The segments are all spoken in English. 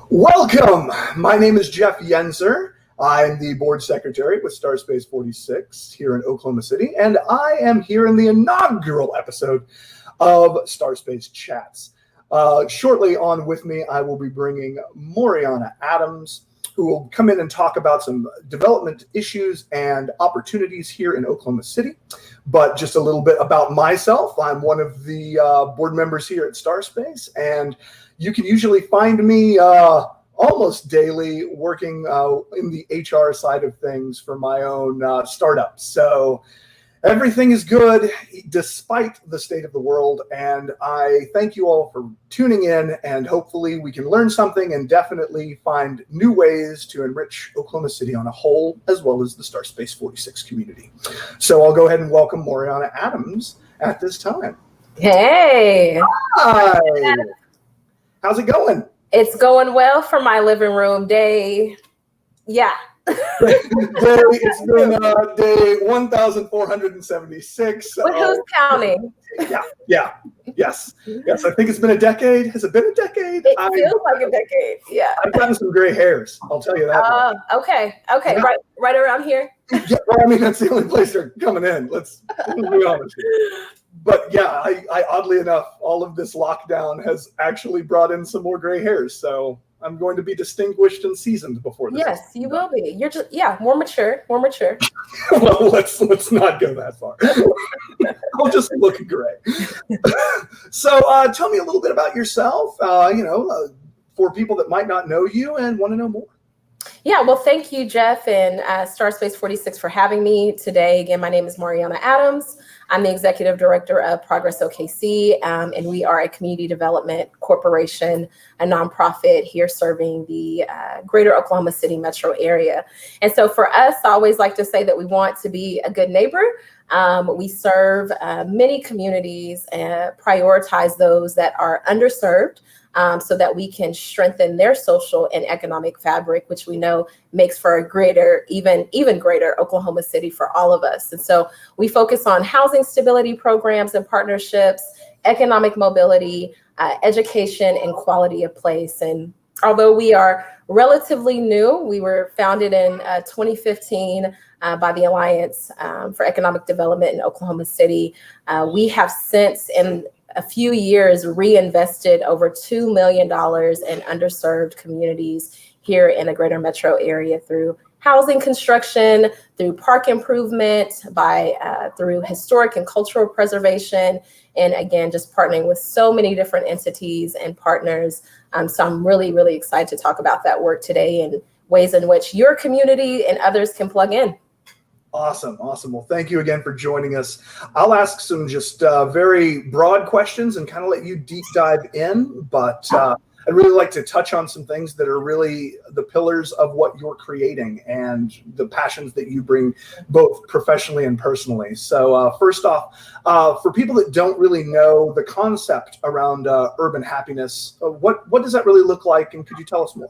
Welcome. My name is Jeff Yenzer. I'm the board secretary with Starspace 46 here in Oklahoma City, and I am here in the inaugural episode of Starspace Chats. Shortly on with me, I will be bringing Maurianna Adams, who will come in and talk about some development issues and opportunities here in Oklahoma City. But just a little bit about myself. I'm one of the board members here at Starspace, and you can usually find me almost daily working in the HR side of things for my own startup. So everything is good despite the state of the world. And I thank you all for tuning in, and hopefully we can learn something and definitely find new ways to enrich Oklahoma City on a whole, as well as the Starspace 46 community. So I'll go ahead and welcome Maurianna Adams at this time. Hey. Hi. How's it going? It's going well for my living room day. Yeah. It's been day 1,476. But who's counting? Yes. I think it's been a decade. Has it been a decade? It feels like a decade. Yeah. I've gotten some gray hairs. I'll tell you that. Okay. Yeah. Right around here. Yeah, well, I mean, that's the only place they're coming in. Let's be honest. But yeah, I oddly enough, all of this lockdown has actually brought in some more gray hairs. So I'm going to be distinguished and seasoned before this. Yes, you will be. You're just, more mature. Well, let's not go that far. I'll just look gray. So tell me a little bit about yourself, for people that might not know you and want to know more. Yeah, well, thank you, Jeff, and Starspace 46 for having me today. Again, my name is Maurianna Adams. I'm the executive director of Progress OKC, and we are a community development corporation, a nonprofit here serving the greater Oklahoma City metro area. And so for us, I always like to say that we want to be a good neighbor. We serve many communities and prioritize those that are underserved, so that we can strengthen their social and economic fabric, which we know makes for a greater, even greater Oklahoma City for all of us. And so we focus on housing stability programs and partnerships, economic mobility, education, and quality of place. And although we are relatively new, we were founded in 2015 by the Alliance for Economic Development in Oklahoma City. We have since, in a few years, reinvested over $2 million in underserved communities here in the greater metro area through housing construction, through park improvement, through historic and cultural preservation, and again, just partnering with so many different entities and partners. So I'm really, really excited to talk about that work today and ways in which your community and others can plug in. Awesome. Well, thank you again for joining us. I'll ask some just very broad questions and kind of let you deep dive in, but I'd really like to touch on some things that are really the pillars of what you're creating and the passions that you bring both professionally and personally. So first off, for people that don't really know the concept around urban happiness, what does that really look like? And could you tell us more?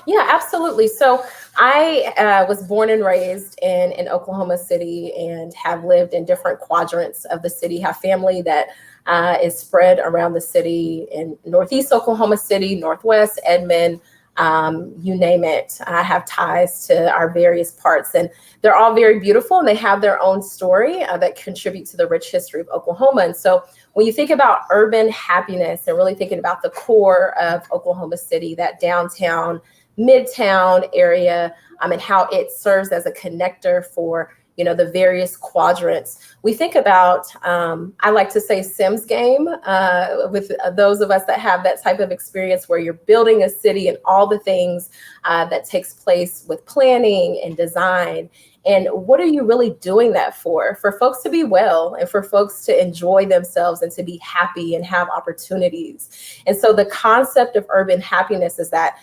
Yeah, absolutely. So I was born and raised in Oklahoma City and have lived in different quadrants of the city, have family that is spread around the city in Northeast Oklahoma City, Northwest, Edmond, you name it. I have ties to our various parts, and they're all very beautiful, and they have their own story that contribute to the rich history of Oklahoma. And so when you think about urban happiness and really thinking about the core of Oklahoma City, that downtown, midtown area, and how it serves as a connector for the various quadrants. We think about, I like to say Sims game, with those of us that have that type of experience where you're building a city and all the things that takes place with planning and design. And what are you really doing that for? For folks to be well and for folks to enjoy themselves and to be happy and have opportunities. And so the concept of urban happiness is that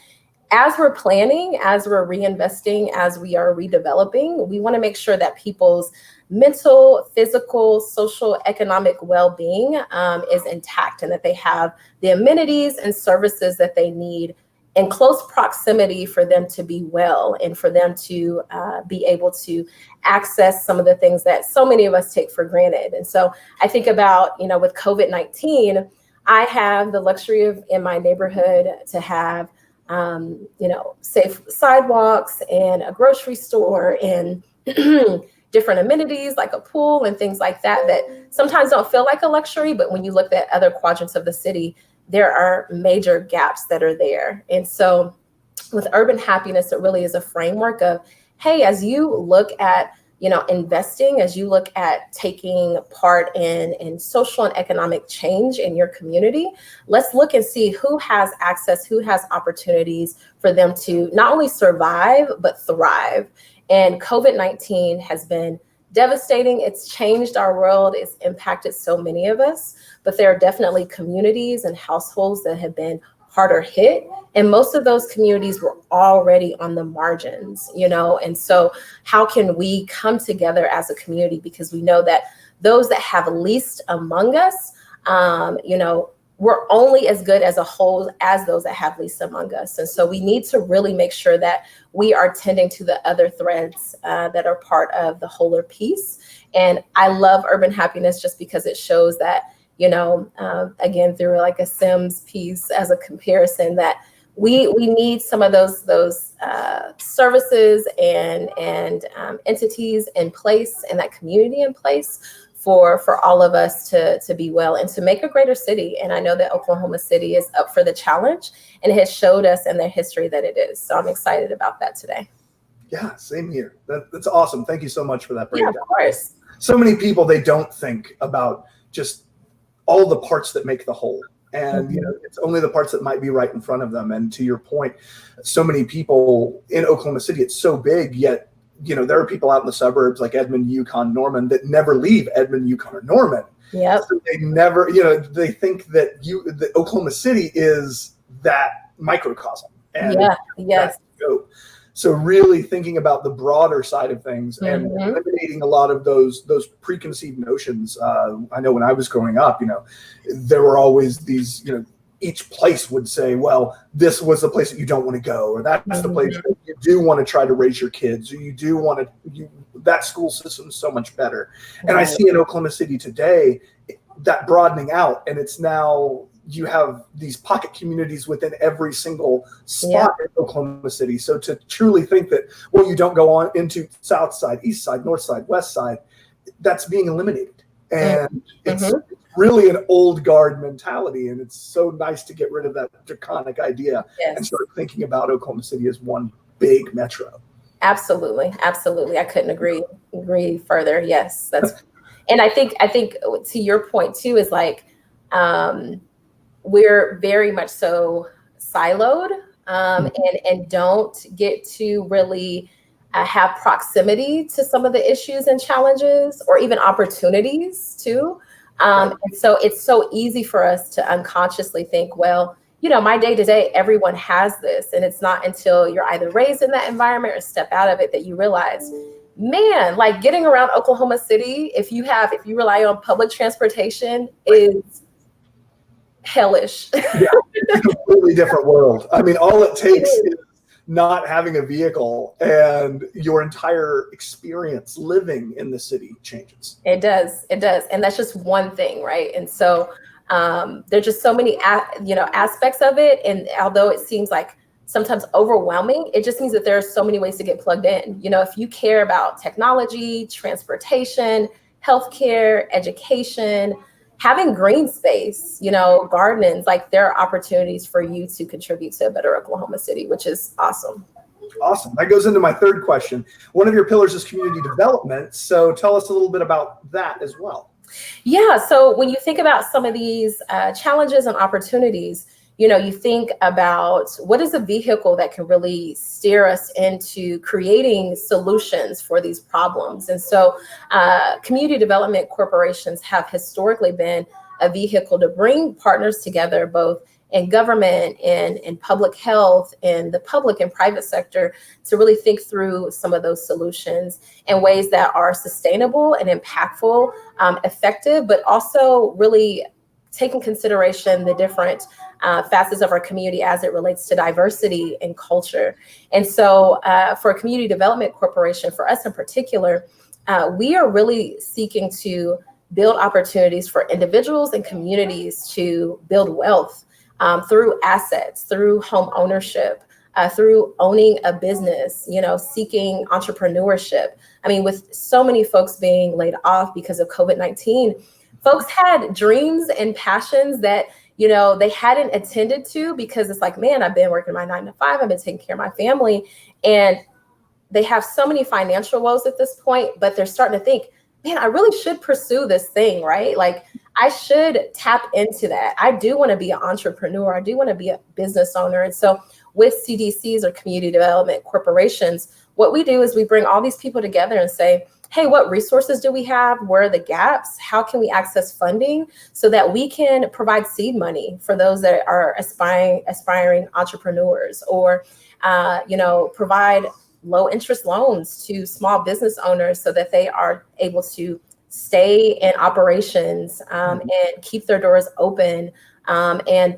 as we're planning, as we're reinvesting, as we are redeveloping, we want to make sure that people's mental, physical, social, economic well-being is intact, and that they have the amenities and services that they need in close proximity for them to be well and for them to be able to access some of the things that so many of us take for granted. And so I think about, with COVID-19, I have the luxury of in my neighborhood to have, safe sidewalks and a grocery store and different amenities like a pool and things like that, that sometimes don't feel like a luxury. But when you look at other quadrants of the city, there are major gaps that are there. And so with urban happiness, it really is a framework of, hey, as you look at, investing, as you look at taking part in social and economic change in your community, let's look and see who has access, who has opportunities for them to not only survive, but thrive. And COVID-19 has been devastating. It's changed our world. It's impacted so many of us, but there are definitely communities and households that have been harder hit. And most of those communities were already on the margins, and so how can we come together as a community? Because we know that those that have least among us, we're only as good as a whole as those that have least among us. And so we need to really make sure that we are tending to the other threads that are part of the wholer piece. And I love urban happiness just because it shows that, again, through like a Sims piece as a comparison, that we need some of those services and entities in place and that community in place for all of us to be well and to make a greater city. And I know that Oklahoma City is up for the challenge and it has showed us in their history that it is. So I'm excited about that today. Yeah, same here. That's awesome. Thank you so much for that breakdown. Yeah, of course. So many people, they don't think about just all the parts that make the whole. And it's only the parts that might be right in front of them. And to your point, so many people in Oklahoma City, it's so big, yet there are people out in the suburbs like Edmond, Yukon, Norman that never leave Edmond, Yukon, or Norman. Yeah. So they never, they think that Oklahoma City is that microcosm. And yes. So really thinking about the broader side of things and eliminating a lot of those preconceived notions. I know when I was growing up, there were always these, each place would say, well, this was the place that you don't want to go, or that's the place that you do want to try to raise your kids, or you do want to, that school system is so much better. And I see in Oklahoma City today that broadening out, and it's now you have these pocket communities within every single spot in Oklahoma City. So to truly think that, well, you don't go on into South Side, East Side, North Side, West Side, that's being eliminated. And it's really an old guard mentality. And it's so nice to get rid of that draconic idea and start thinking about Oklahoma City as one big metro. Absolutely. Absolutely. I couldn't agree further. Yes. And I think to your point too, is like, we're very much so siloed and don't get to really have proximity to some of the issues and challenges or even opportunities too. And so it's so easy for us to unconsciously think, well, my day to day, everyone has this. And it's not until you're either raised in that environment or step out of it that you realize, man, like getting around Oklahoma City, if you rely on public transportation, is hellish. It's a completely different world. I mean, all it takes is not having a vehicle and your entire experience living in the city changes. It does. And that's just one thing, right? And so there's just so many aspects of it. And although it seems like sometimes overwhelming, it just means that there are so many ways to get plugged in. If you care about technology, transportation, healthcare, education, having green space, gardens, like there are opportunities for you to contribute to a better Oklahoma City, which is awesome. Awesome. That goes into my third question. One of your pillars is community development. So tell us a little bit about that as well. Yeah. So when you think about some of these challenges and opportunities, you think about what is a vehicle that can really steer us into creating solutions for these problems. And so community development corporations have historically been a vehicle to bring partners together, both in government and in public health and the public and private sector, to really think through some of those solutions in ways that are sustainable and impactful, effective, but also really take in consideration the different facets of our community as it relates to diversity and culture. And so for a community development corporation, for us in particular, we are really seeking to build opportunities for individuals and communities to build wealth through assets, through home ownership, through owning a business, seeking entrepreneurship. I mean, with so many folks being laid off because of COVID-19, folks had dreams and passions that, they hadn't attended to, because it's like, man, I've been working my 9 to 5, I've been taking care of my family, and they have so many financial woes at this point, but they're starting to think, man, I really should pursue this thing, right? Like, I should tap into that. I do want to be an entrepreneur. I do want to be a business owner. And so with CDCs, or community development corporations, what we do is we bring all these people together and say, hey, what resources do we have? Where are the gaps? How can we access funding so that we can provide seed money for those that are aspiring entrepreneurs, or, provide low interest loans to small business owners so that they are able to stay in operations and keep their doors open, and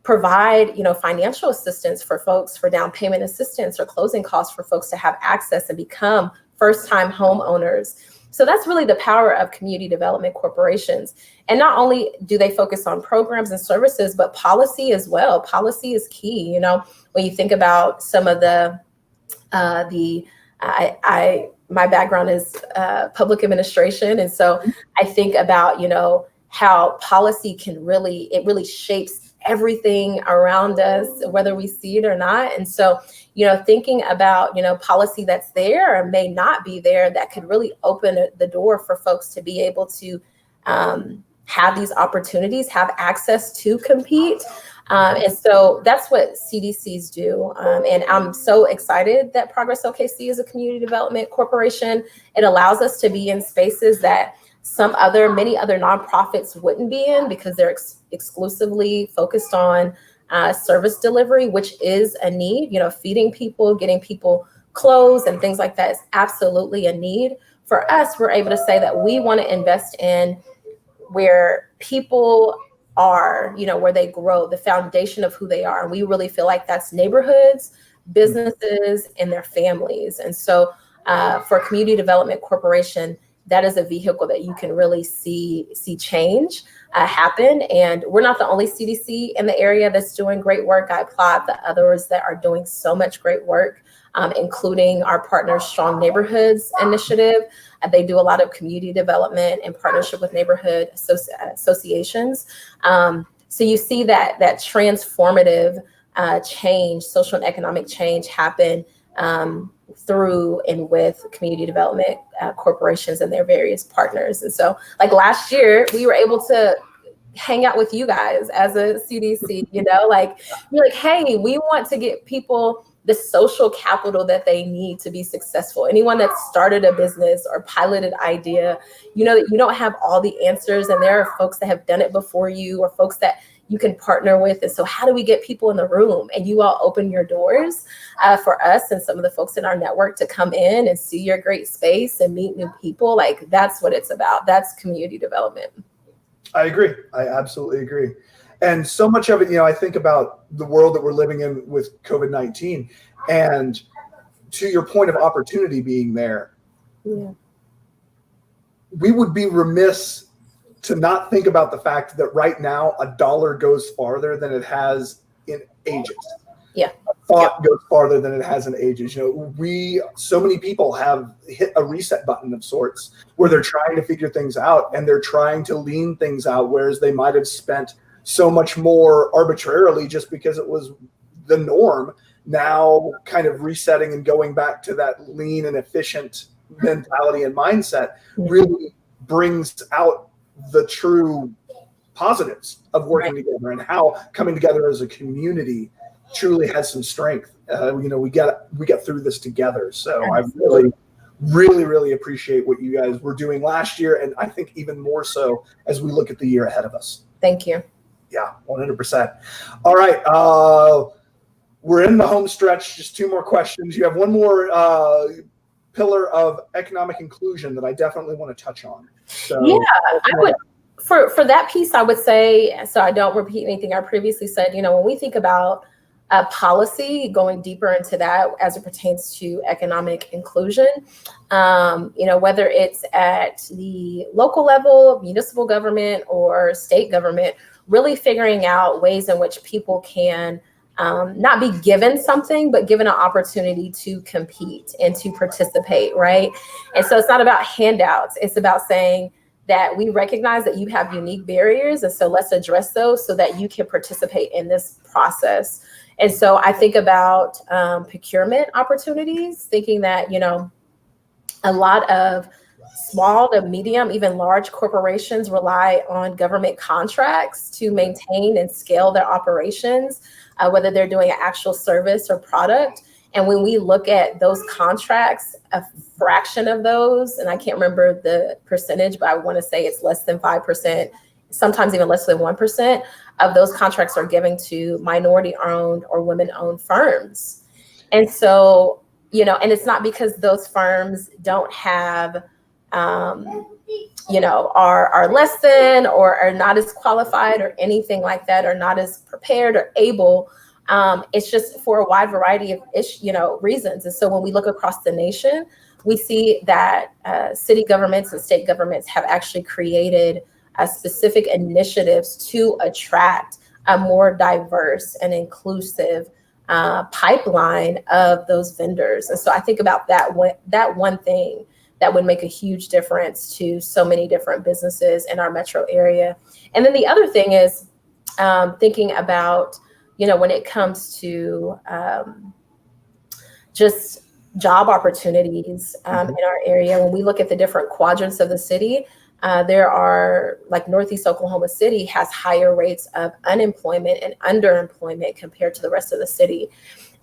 provide, financial assistance for folks, for down payment assistance or closing costs for folks to have access and become first-time homeowners. So that's really the power of community development corporations. And not only do they focus on programs and services, but policy as well. Policy is key. When you think about some of my background is public administration. And so I think about, how policy really shapes everything around us, whether we see it or not. And so, thinking about, policy that's there or may not be there, that could really open the door for folks to be able to have these opportunities, have access to compete. And so that's what CDCs do. And I'm so excited that Progress OKC is a community development corporation. It allows us to be in spaces that many other nonprofits wouldn't be in, because they're exclusively focused on service delivery, which is a need. Feeding people, getting people clothes and things like that is absolutely a need. For us, we're able to say that we want to invest in where people are, where they grow, the foundation of who they are. And we really feel like that's neighborhoods, businesses, and their families. And so for a community development corporation, that is a vehicle that you can really see change happen. And we're not the only CDC in the area that's doing great work. I applaud the others that are doing so much great work, including our partner Strong Neighborhoods Initiative. They do a lot of community development in partnership with neighborhood associations. So you see that transformative change, social and economic change happen through and with community development corporations and their various partners. And so, like last year, we were able to hang out with you guys as a CDC, we're like, hey, we want to get people the social capital that they need to be successful. Anyone that started a business or piloted idea, that you don't have all the answers, and there are folks that have done it before you, or folks that you can partner with. And so how do we get people in the room? And you all open your doors for us and some of the folks in our network to come in and see your great space and meet new people. Like, that's what it's about. That's community development. I agree. I absolutely agree. And so much of it, I think about the world that we're living in with COVID-19, and to your point of opportunity being there, we would be remiss to not think about the fact that right now a dollar goes farther than it has in ages. Yeah. A thought goes farther than it has in ages. So many people have hit a reset button of sorts where they're trying to figure things out, and they're trying to lean things out, whereas they might have spent so much more arbitrarily just because it was the norm. Now kind of resetting and going back to that lean and efficient mentality and mindset really brings out the true positives of working together, and how coming together as a community truly has some strength. We get through this together. So I really appreciate what you guys were doing last year, and I think even more so as we look at the year ahead of us. Thank you. Yeah, 100%. All right. We're in the home stretch. Just 2 more questions. You have one more pillar of economic inclusion that I definitely want to touch on. So, yeah, For that piece, I would say, so I don't repeat anything I previously said, when we think about policy, going deeper into that as it pertains to economic inclusion, whether it's at the local level, municipal government, or state government, really figuring out ways in which people can not be given something, but given an opportunity to compete and to participate, right? And so it's not about handouts. It's about saying that we recognize that you have unique barriers, and so let's address those so that you can participate in this process. And so I think about procurement opportunities, thinking that, a lot of small to medium, even large corporations rely on government contracts to maintain and scale their operations, whether they're doing an actual service or product. And when we look at those contracts, a fraction of those, and I can't remember the percentage, but I want to say it's less than 5%, sometimes even less than 1% of those contracts are given to minority-owned or women-owned firms. And so, and it's not because those firms don't have, are less than or are not as qualified or anything like that, or not as prepared or able. It's just for a wide variety of reasons. And so when we look across the nation, we see that city governments and state governments have actually created specific initiatives to attract a more diverse and inclusive pipeline of those vendors. And so I think about that one thing that would make a huge difference to so many different businesses in our metro area. And then the other thing is thinking about, when it comes to just job opportunities in our area, when we look at the different quadrants of the city, there are, like Northeast Oklahoma City has higher rates of unemployment and underemployment compared to the rest of the city.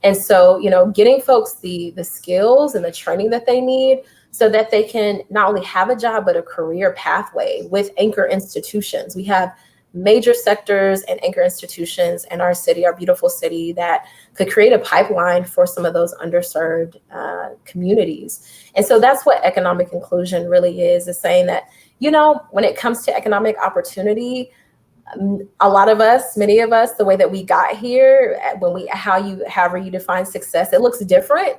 And so, getting folks the skills and the training that they need so that they can not only have a job, but a career pathway with anchor institutions. We have major sectors and anchor institutions in our city, our beautiful city, that could create a pipeline for some of those underserved communities. And so that's what economic inclusion really is saying that, when it comes to economic opportunity, a lot of us, many of us, the way that we got here, however you define success, it looks different.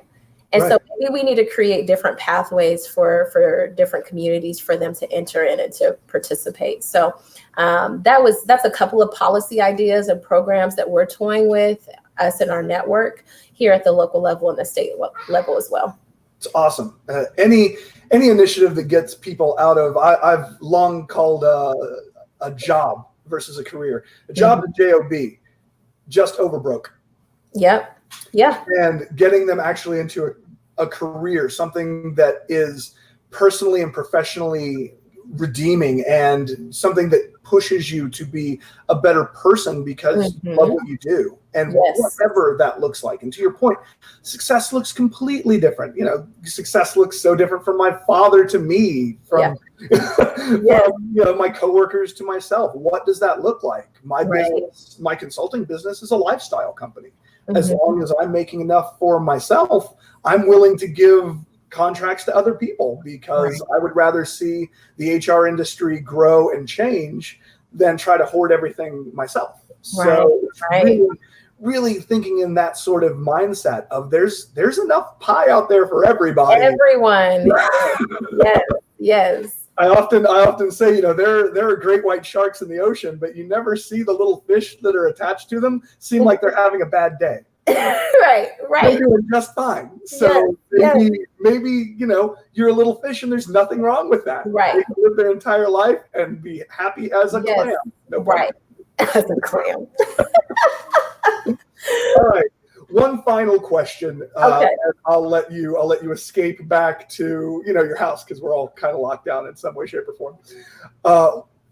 And right. So maybe we need to create different pathways for different communities for them to enter in and to participate. So that's a couple of policy ideas and programs that we're toying with us in our network here at the local level and the state level as well. It's awesome. Any initiative that gets people out of, I've long called a job versus a career. A job, the job, just over broke. Yep. Yeah. And getting them actually into a career, something that is personally and professionally redeeming and something that pushes you to be a better person because you love what you do and whatever that looks like. And to your point, success looks completely different. Success looks so different from my father to me, from my coworkers to myself. What does that look like? My business, my consulting business is a lifestyle company. As long as I'm making enough for myself, I'm willing to give contracts to other people because I would rather see the HR industry grow and change than try to hoard everything myself. So really thinking in that sort of mindset of there's enough pie out there for everybody. Everyone. Yes. I often say, there are great white sharks in the ocean, but you never see the little fish that are attached to them seem like they're having a bad day. Right. They're doing just fine. So maybe you're a little fish and there's nothing wrong with that. Right. They can live their entire life and be happy as a clam. No problem. As a clam. All right. One final question. Okay. I'll let you escape back to your house because we're all kind of locked down in some way, shape, or form.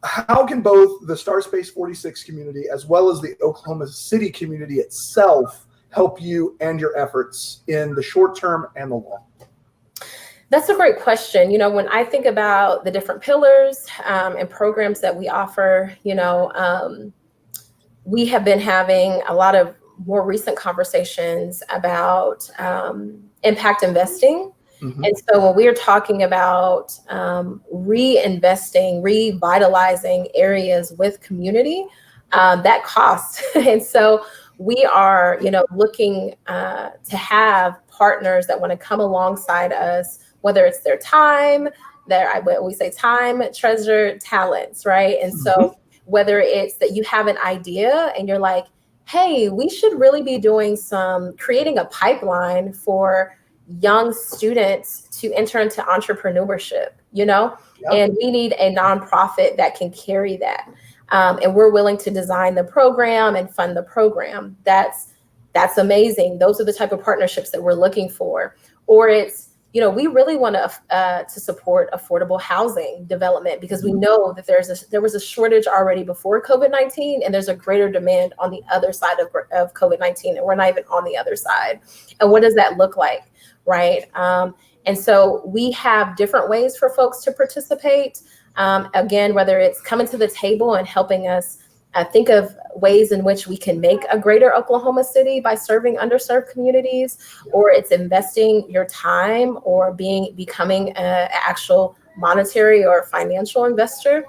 How can both the Star Space 46 community as well as the Oklahoma City community itself help you and your efforts in the short term and the long? That's a great question. When I think about the different pillars and programs that we offer, we have been having a lot of more recent conversations about impact investing Mhm. And so when we are talking about reinvesting, revitalizing areas with community, that costs. And so we are, looking to have partners that want to come alongside us, whether it's their time, we say time, treasure, talents, right? And so whether it's that you have an idea and you're like, hey, we should really be creating a pipeline for young students to enter into entrepreneurship, Yep. and we need a nonprofit that can carry that. And we're willing to design the program and fund the program. That's amazing. Those are the type of partnerships that we're looking for. Or it's, we really want to support affordable housing development, because we know that there was a shortage already before COVID-19, and there's a greater demand on the other side of COVID-19, and we're not even on the other side. And what does that look like, right? And so we have different ways for folks to participate. Again, whether it's coming to the table and helping us think of ways in which we can make a greater Oklahoma City by serving underserved communities, or it's investing your time or becoming an actual monetary or financial investor.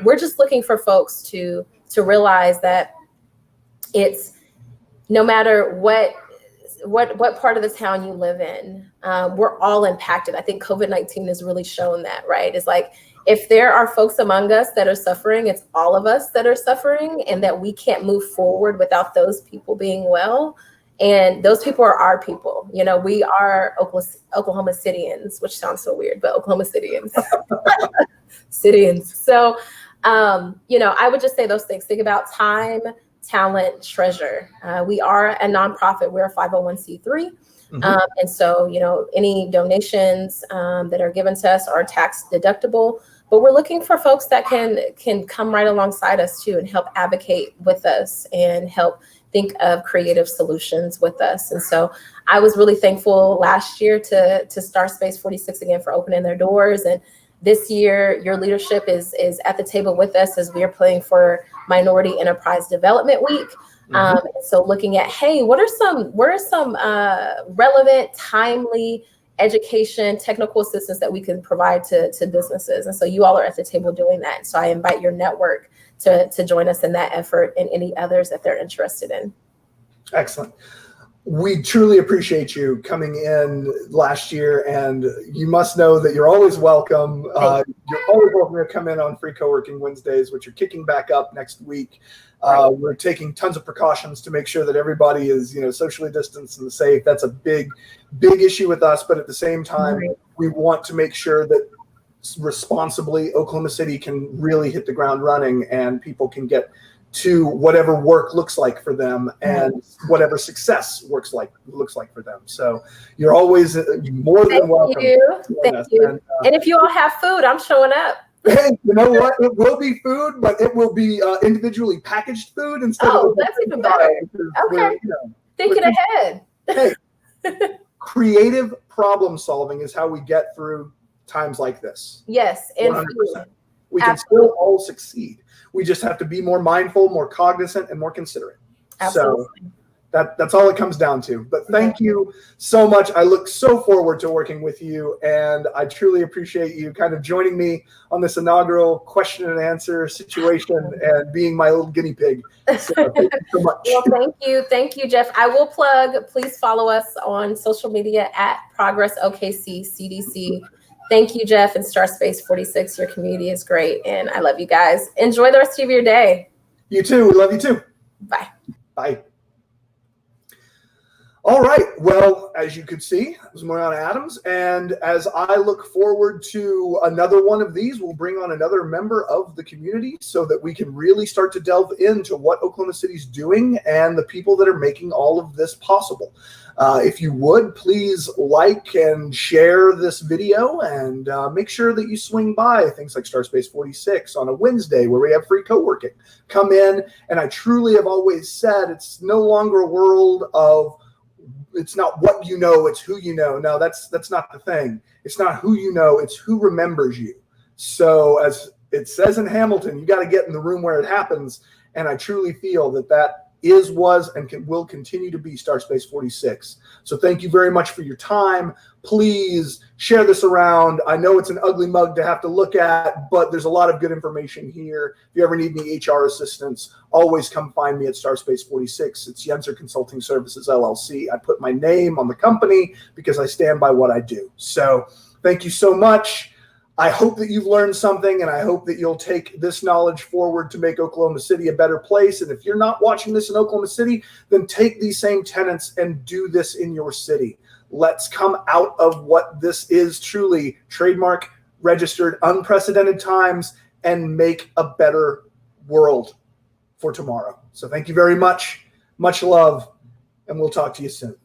We're just looking for folks to realize that it's no matter what part of the town you live in, we're all impacted. I think COVID-19 has really shown that, right? It's like, if there are folks among us that are suffering, it's all of us that are suffering, and that we can't move forward without those people being well. And those people are our people. We are Oklahoma Cityans, which sounds so weird, but Oklahoma Cityans. Cityans. So, I would just say those things. Think about time, talent, treasure. We are a nonprofit. We're a 501c3. And so, any donations that are given to us are tax deductible, but we're looking for folks that can come right alongside us too and help advocate with us and help think of creative solutions with us. And so I was really thankful last year to Star Space 46 again for opening their doors. And this year, your leadership is at the table with us as we are planning for Minority Enterprise Development Week. So looking at, hey, what are some relevant, timely education, technical assistance that we can provide to businesses? And so you all are at the table doing that. So I invite your network to join us in that effort and any others that they're interested in. Excellent. We truly appreciate you coming in last year, and you must know that you're always welcome. You're always welcome to come in on Free Co-working Wednesdays, which are kicking back up next week. We're taking tons of precautions to make sure that everybody is, socially distanced and safe. That's a big issue with us. But at the same time, we want to make sure that responsibly Oklahoma City can really hit the ground running, and people can get to whatever work looks like for them and whatever success looks like for them. So you're always more than welcome. Thank you. And if you all have food, I'm showing up. Hey, you know what? It will be food, but it will be individually packaged food instead of. That's even better. Okay. Thinking ahead. Hey, creative problem solving is how we get through times like this. Yes. And 100%. We can still all succeed. We just have to be more mindful, more cognizant, and more considerate. Absolutely. So that's all it comes down to. But thank you so much. I look so forward to working with you, and I truly appreciate you kind of joining me on this inaugural question and answer situation and being my little guinea pig. So thank you so much. Well, thank you, Jeff. I will plug. Please follow us on social media at Progress OKC CDC. Thank you, Jeff, and Star Space 46. Your community is great, and I love you guys. Enjoy the rest of your day. You too. We love you too. Bye. Bye. All right. Well, as you could see, it was Maurianna Adams. And as I look forward to another one of these, we'll bring on another member of the community so that we can really start to delve into what Oklahoma City's doing and the people that are making all of this possible. If you would, please like and share this video, and make sure that you swing by things like Star Space 46 on a Wednesday where we have free co-working. Come in, and I truly have always said it's no longer a world of it's not what you know, it's who you know. No, that's not the thing. It's not who you know, it's who remembers you. So as it says in Hamilton, you got to get in the room where it happens. And I truly feel that is, was, and will continue to be Starspace 46. So thank you very much for your time. Please share this around. I know it's an ugly mug to have to look at, but there's a lot of good information here. If you ever need any HR assistance, always come find me at Starspace 46. It's Yenzer Consulting Services, LLC. I put my name on the company because I stand by what I do. So thank you so much. I hope that you've learned something, and I hope that you'll take this knowledge forward to make Oklahoma City a better place. And if you're not watching this in Oklahoma City, then take these same tenets and do this in your city. Let's come out of what this is truly trademark registered, unprecedented times, and make a better world for tomorrow. So thank you very much. Much love, and we'll talk to you soon.